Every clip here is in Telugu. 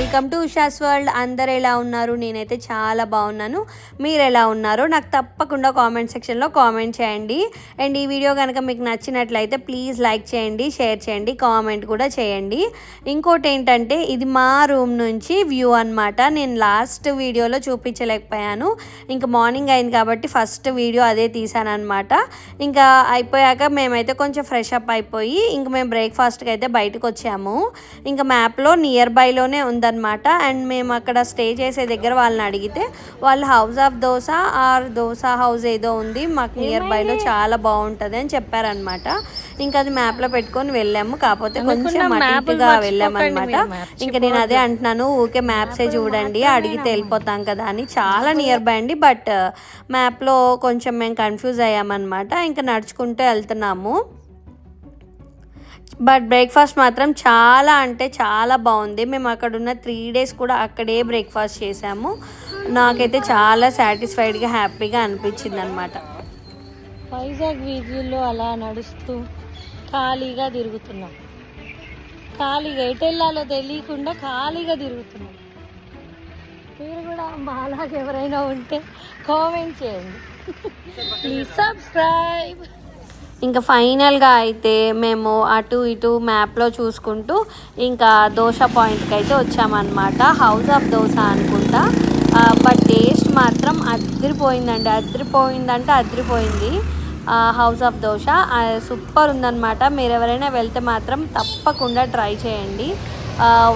Welcome to Usha's world. అందరు ఎలా ఉన్నారు? నేనైతే చాలా బాగున్నాను. మీరు ఎలా ఉన్నారో నాకు తప్పకుండా కామెంట్ సెక్షన్లో కామెంట్ చేయండి. అండ్ ఈ వీడియో కనుక మీకు నచ్చినట్లయితే ప్లీజ్ లైక్ చేయండి, షేర్ చేయండి, కామెంట్ కూడా చేయండి. ఇంకోటి ఏంటంటే ఇది మా రూమ్ నుంచి వ్యూ అనమాట. నేను లాస్ట్ వీడియోలో చూపించలేకపోయాను, ఇంకా మార్నింగ్ అయింది కాబట్టి ఫస్ట్ వీడియో అదే తీసాను అనమాట. ఇంకా అయిపోయాక మేమైతే కొంచెం ఫ్రెష్ అప్ అయిపోయి ఇంక మేము బ్రేక్ఫాస్ట్కి అయితే బయటకు వచ్చాము. ఇంకా మ్యాప్లో నియర్ బైలోనే ఉందన్నమాట. అండ్ మేము అక్కడ స్టే చేసే దగ్గర వాళ్ళని అడిగితే వాళ్ళు house of dosa or dosa house ఏదో ఉంది మాకు నియర్ బైలో, చాలా బాగుంటుంది అని చెప్పారనమాట. ఇంకా అది మ్యాప్లో పెట్టుకొని వెళ్ళాము, కాకపోతే కొంచెం అటుగా వెళ్ళామన్నమాట. ఇంకా నేను అదే అంటున్నాను, ఊకే మ్యాప్సే చూడండి అడిగితే వెళ్ళిపోతాం కదా అని. చాలా నియర్ బై అండి, బట్ మ్యాప్లో కొంచెం మేము కన్ఫ్యూజ్ అయ్యామన్నమాట. ఇంకా నడుచుకుంటూ వెళ్తున్నాము. బట్ బ్రేక్ఫాస్ట్ మాత్రం చాలా అంటే చాలా బాగుంది. మేము అక్కడ ఉన్న 3 days కూడా అక్కడే బ్రేక్ఫాస్ట్ చేసాము. నాకైతే చాలా సాటిస్ఫైడ్గా హ్యాపీగా అనిపించింది అనమాట. వైజాగ్ వీధిలో అలా నడుస్తూ ఖాళీగా తిరుగుతున్నాం. ఖాళీగా ఎటు వెళ్ళాలో తెలియకుండా ఖాళీగా తిరుగుతున్నాం. మీరు కూడా మాలాగా ఎవరైనా ఉంటే కామెంట్ చేయండి. Please subscribe. ఇంకా ఫైనల్గా అయితే మేము అటు ఇటు మ్యాప్లో చూసుకుంటూ ఇంకా దోశ పాయింట్కి అయితే వచ్చామన్నమాట. హౌస్ ఆఫ్ దోశ అనుకుంటా, బట్ టేస్ట్ మాత్రం అదిరిపోయిందండి. అదిరిపోయింది. హౌస్ ఆఫ్ దోశ సూపర్ ఉందన్నమాట. మీరు ఎవరైనా వెళ్తే మాత్రం తప్పకుండా ట్రై చేయండి.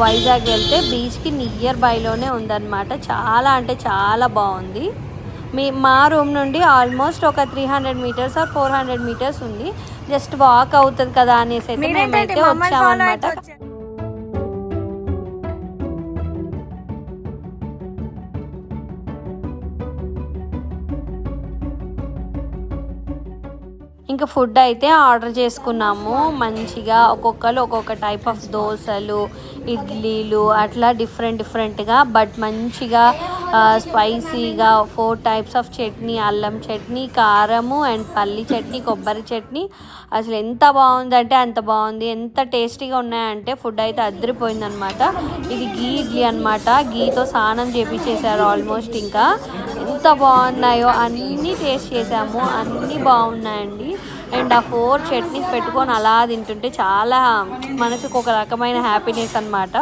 వైజాగ్ వెళ్తే బీచ్కి నియర్ బైలోనే ఉందన్నమాట. చాలా అంటే చాలా బాగుంది. మా రూమ్ నుండి ఆల్మోస్ట్ ఒక 300 meters ఆర్ 400 meters ఉంది. జస్ట్ వాక్ అవుతుంది కదా అనేసి అయితే మేమైతే వచ్చామన్నమాట. ఇంకా ఫుడ్ అయితే ఆర్డర్ చేసుకున్నాము. మంచిగా ఒక్కొక్కరు ఒక్కొక్క టైప్ ఆఫ్ దోశలు, ఇడ్లీలు అట్లా డిఫరెంట్గా, బట్ మంచిగా స్పైసీగా 4 types ఆఫ్ చట్నీ, అల్లం చట్నీ, కారము అండ్ పల్లి చట్నీ, కొబ్బరి చట్నీ. అసలు ఎంత బాగుందంటే అంత బాగుంది. ఎంత టేస్టీగా ఉన్నాయంటే ఫుడ్ అయితే అదిరిపోయిందనమాట. ఇది గీ ఇడ్లీ అనమాట. గీతో స్నానం చేపించేశారు ఆల్మోస్ట్. ఇంకా ఎంత బాగున్నాయో అన్నీ టేస్ట్ చేసాము, అన్నీ బాగున్నాయండి. అండ్ ఆ 4 చట్నీస్ పెట్టుకొని అలా తింటుంటే చాలా మనసుకు ఒక రకమైన హ్యాపీనెస్ అనమాట.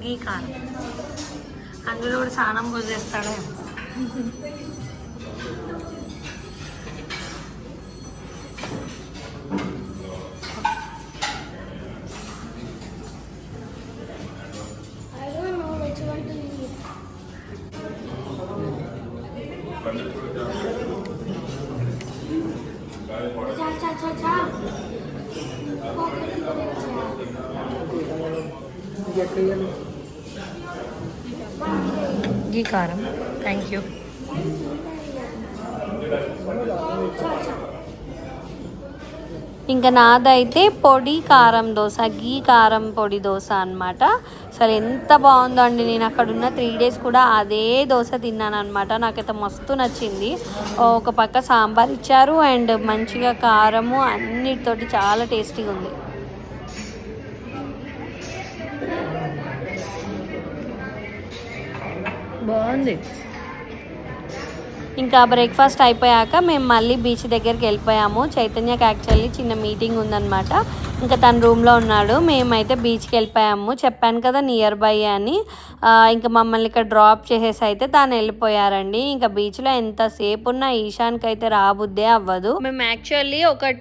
గీ కారం అందులో కూడా స్నానం గుజేస్తాడు. గీ కారం, థ్యాంక్ యూ. ఇంకా నాదైతే పొడి కారం దోశ, గీ కారం పొడి దోశ అనమాట. అసలు ఎంత బాగుందో అండి. నేను అక్కడ ఉన్న 3 days కూడా అదే దోశ తిన్నాను అనమాట. నాకైతే మస్తు నచ్చింది. ఒక పక్క సాంబార్ ఇచ్చారు అండ్ మంచిగా కారము అన్నిటితోటి చాలా టేస్టీగా ఉంది. బాగుంది. ఇంకా బ్రేక్ఫాస్ట్ అయిపోయాక మేము మళ్ళీ బీచ్ దగ్గరికి వెళ్ళిపోయాము. చైతన్యకి యాక్చువల్లీ చిన్న మీటింగ్ ఉందన్నమాట. ఇంకా తన రూమ్లో ఉన్నాడు. మేమైతే బీచ్కి వెళ్ళిపోయాము. చెప్పాను కదా నియర్ బై అని. ఇంకా మమ్మల్ని ఇక్కడ డ్రాప్ చేసేసి అయితే తను వెళ్ళిపోయారండి. ఇంకా బీచ్లో ఎంతసేపు ఉన్నా ఈశాన్కి అయితే రాబుద్దే అవ్వదు. మేము యాక్చువల్లీ ఒక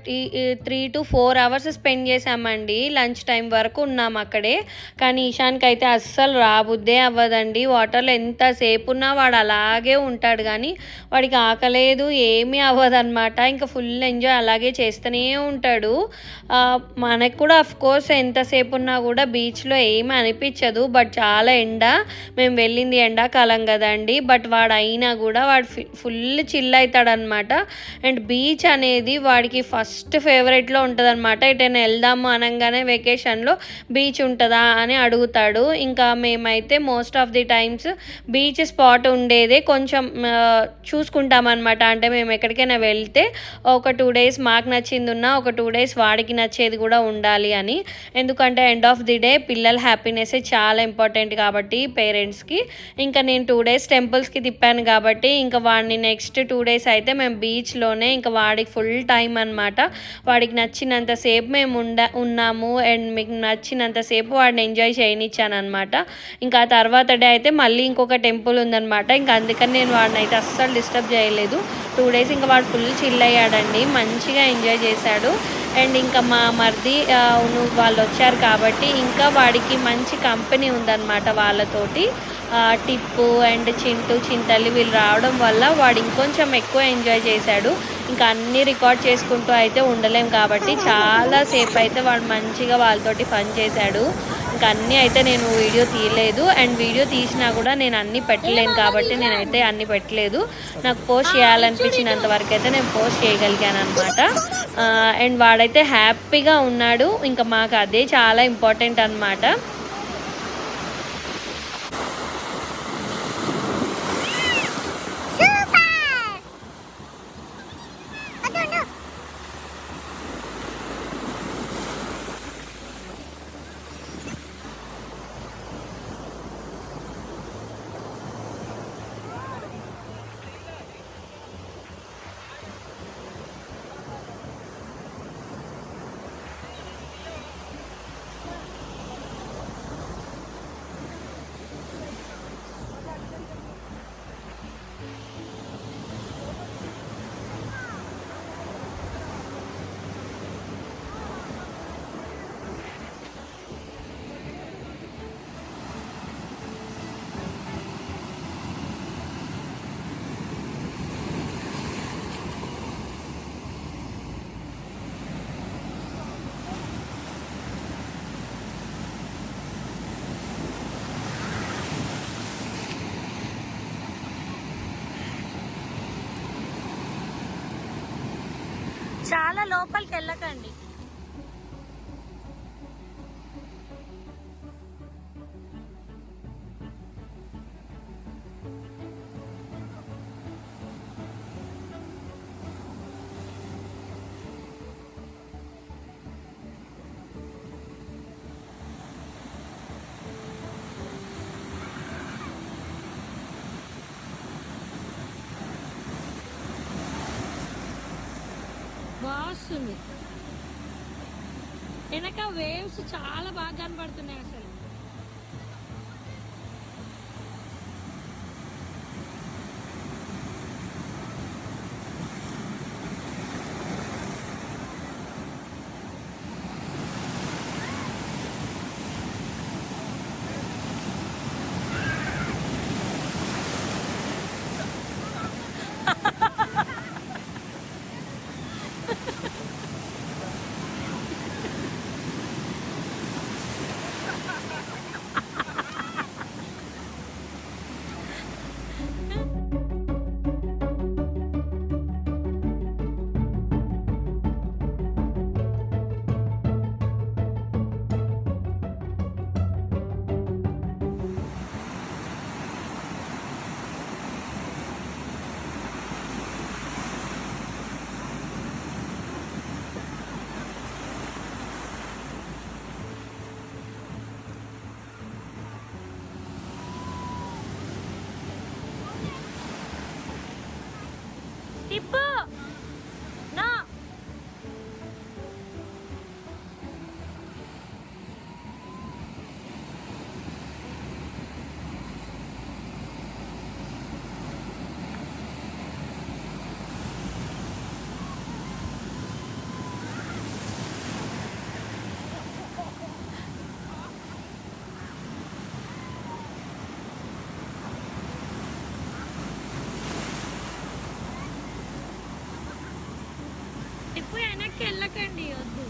3 to 4 hours స్పెండ్ చేసామండి. లంచ్ టైం వరకు ఉన్నాము అక్కడే. కానీ ఈశాన్కి అయితే అస్సలు రాబుద్దే అవ్వదండి. వాటర్లో ఎంతసేపు ఉన్నా వాడు అలాగే ఉంటాడు, కానీ వాడికి ఆకలేదు ఏమీ అవ్వదన్నమాట. ఇంకా ఫుల్ ఎంజాయ్ అలాగే చేస్తూనే ఉంటాడు. మనకు కూడా కోర్స్ ఎంతసేపు ఉన్నా కూడా బీచ్లో ఏమీ అనిపించదు. బట్ చాలా ఎండ, మేము వెళ్ళింది ఎండాకాలం కదండి. బట్ వాడు అయినా కూడా వాడు ఫుల్ చిల్ అవుతాడనమాట. అండ్ బీచ్ అనేది వాడికి ఫస్ట్ ఫేవరెట్లో ఉంటుంది అనమాట. ఎటైనా వెళ్దాము అనగానే వెకేషన్లో బీచ్ ఉంటుందా అని అడుగుతాడు. ఇంకా మేమైతే most of the times beach spot ఉండేదే కొంచెం చూసుకుంటామన్నమాట. అంటే మేము ఎక్కడికైనా వెళ్తే ఒక 2 days మాకు నచ్చింది ఉన్నా ఒక 2 days వాడికి నచ్చేది కూడా ఉండాలి అని. ఎందుకంటే ఎండ్ ఆఫ్ ది డే పిల్లల హ్యాపీనెస్ చాలా ఇంపార్టెంట్ కాబట్టి పేరెంట్స్కి. ఇంకా నేను 2 days టెంపుల్స్కి తిప్పాను కాబట్టి ఇంకా వాడిని నెక్స్ట్ 2 days అయితే మేము బీచ్లోనే ఇంకా వాడికి ఫుల్ టైం అనమాట. వాడికి నచ్చినంతసేపు మేము ఉన్నాము అండ్ మీకు నచ్చినంతసేపు వాడిని ఎంజాయ్ చేయనిచ్చాను అనమాట. ఇంకా ఆ తర్వాత డే అయితే మళ్ళీ ఇంకొక టెంపుల్ ఉందన్నమాట. ఇంకా అందుకని నేను వాడిని అయితే అస్సలు డిస్టర్బ్ చేయలేదు. 2 days ఇంకా వాడు ఫుల్ చిల్ అయ్యాడండి, మంచిగా ఎంజాయ్ చేశాడు. అండ్ ఇంకా మా మరిది వాళ్ళు వచ్చారు కాబట్టి ఇంకా వాడికి మంచి కంపెనీ ఉందన్నమాట వాళ్ళతోటి. టిప్పు అండ్ చింటూ చింతల్లి వీళ్ళు రావడం వల్ల వాడు ఇంకొంచెం ఎక్కువ ఎంజాయ్ చేశాడు. ఇంకా అన్నీ రికార్డ్ చేసుకుంటూ అయితే ఉండలేం కాబట్టి చాలాసేపు అయితే వాడు మంచిగా వాళ్ళతోటి ఫన్ చేశాడు. ఇంకా అన్నీ అయితే నేను వీడియో తీయలేదు. అండ్ వీడియో తీసినా కూడా నేను అన్నీ పెట్టలేను కాబట్టి నేనైతే అన్నీ పెట్టలేదు. నాకు పోస్ట్ చేయాలనిపించినంత వరకు అయితే నేను పోస్ట్ చేయగలిగాను అనమాట. అండ్ వాడైతే హ్యాపీగా ఉన్నాడు. ఇంకా మాకు అదే చాలా ఇంపార్టెంట్ అనమాట. చాలా లోపలికి వెళ్ళకండి. బాగుంది. వెనక వేవ్స్ చాలా బాగా కనబడుతున్నాయి అసలు. తిప్పు నా ఇప్పుడు వెనక్కి వెళ్ళకండి, వద్దు.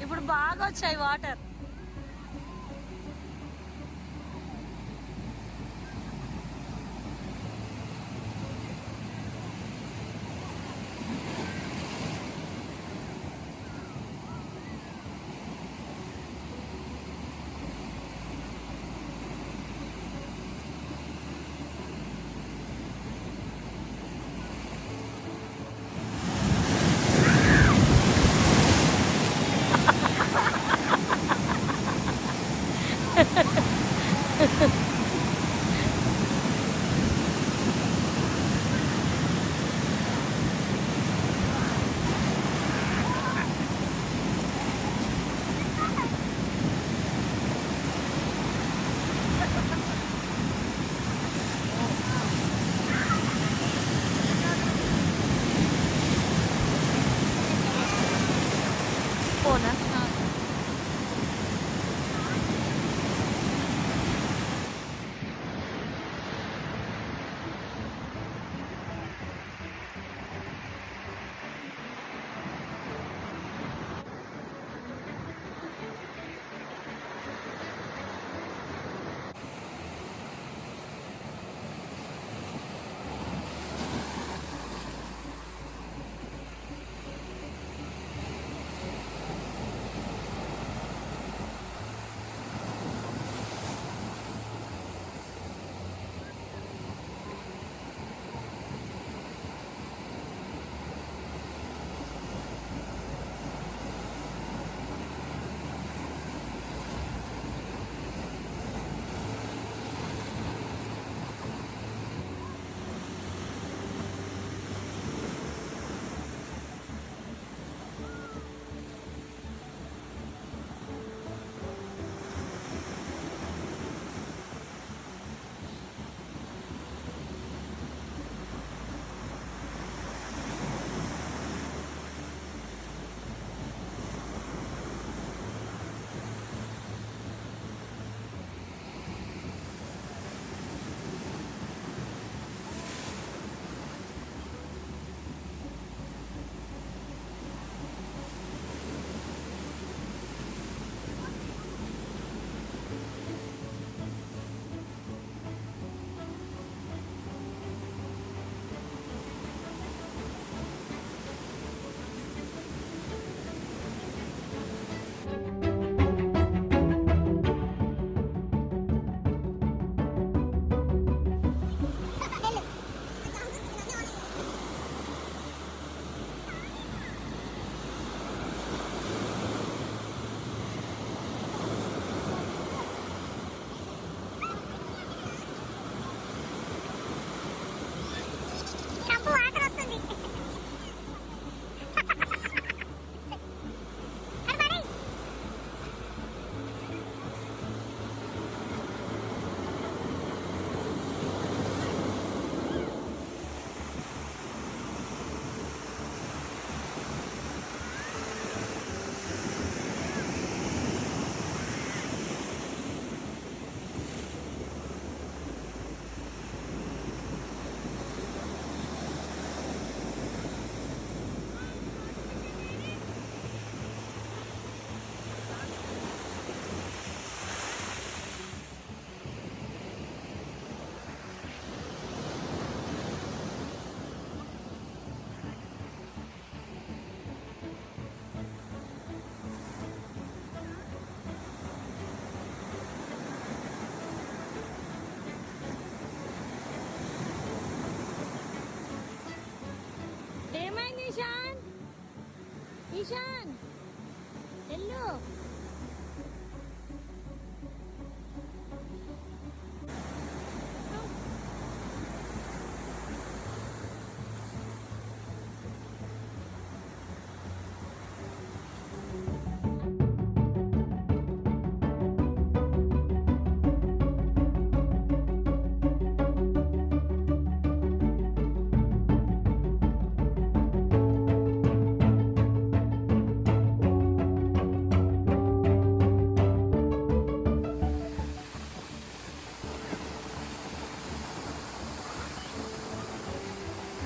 ఇప్పుడు బాగా వచ్చాయి వాటర్. ఈశాన్ ఈశాన్ ఎల్లు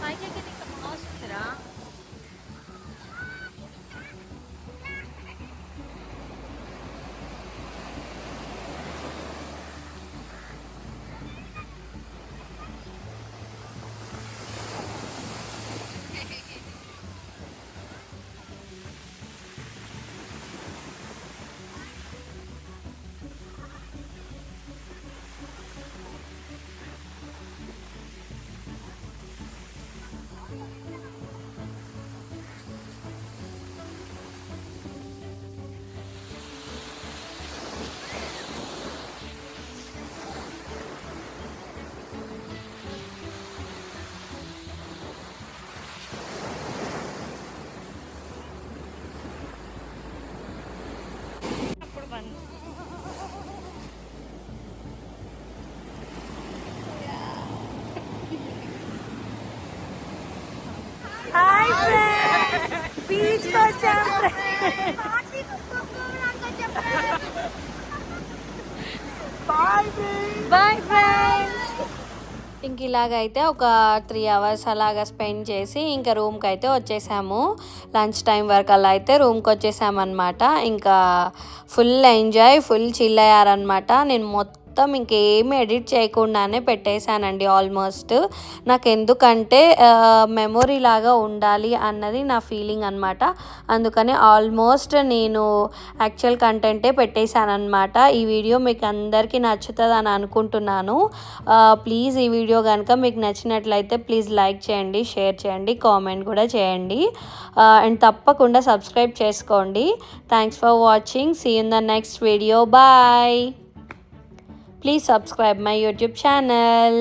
పైకి ఎక్కితే ఇంకా బాగా వస్తుందిరా. అప్పుడు బంద్. హాయ్ ఫ్రెండ్స్, బీచ్ కి వచ్చాం. Bye friends. ఇంక ఇలాగైతే ఒక 3 అవర్స్ అలాగా స్పెండ్ చేసి ఇంకా రూమ్కి అయితే వచ్చేసాము. లంచ్ టైం వరకు అలా అయితే రూమ్కి వచ్చేసామన్నమాట. ఇంకా ఫుల్ ఎంజాయ్, ఫుల్ చిల్ అయ్యారనమాట. నేను మొత్తం ఇంకేమి ఎడిట్ చేయకుండానే పెట్టేశానండి ఆల్మోస్ట్. నాకు ఎందుకంటే మెమొరీ లాగా ఉండాలి అన్నది నా ఫీలింగ్ అనమాట. అందుకని ఆల్మోస్ట్ నేను యాక్చువల్ కంటెంటే పెట్టేశానమాట. ఈ వీడియో మీకు అందరికీ నచ్చుతుంది అని అనుకుంటున్నాను. ప్లీజ్ ఈ వీడియో కనుక మీకు నచ్చినట్లయితే ప్లీజ్ లైక్ చేయండి, షేర్ చేయండి, కామెంట్ కూడా చేయండి. అండ్ తప్పకుండా సబ్స్క్రైబ్ చేసుకోండి. Thanks for watching. See in the next video. Bye. Please subscribe my YouTube channel.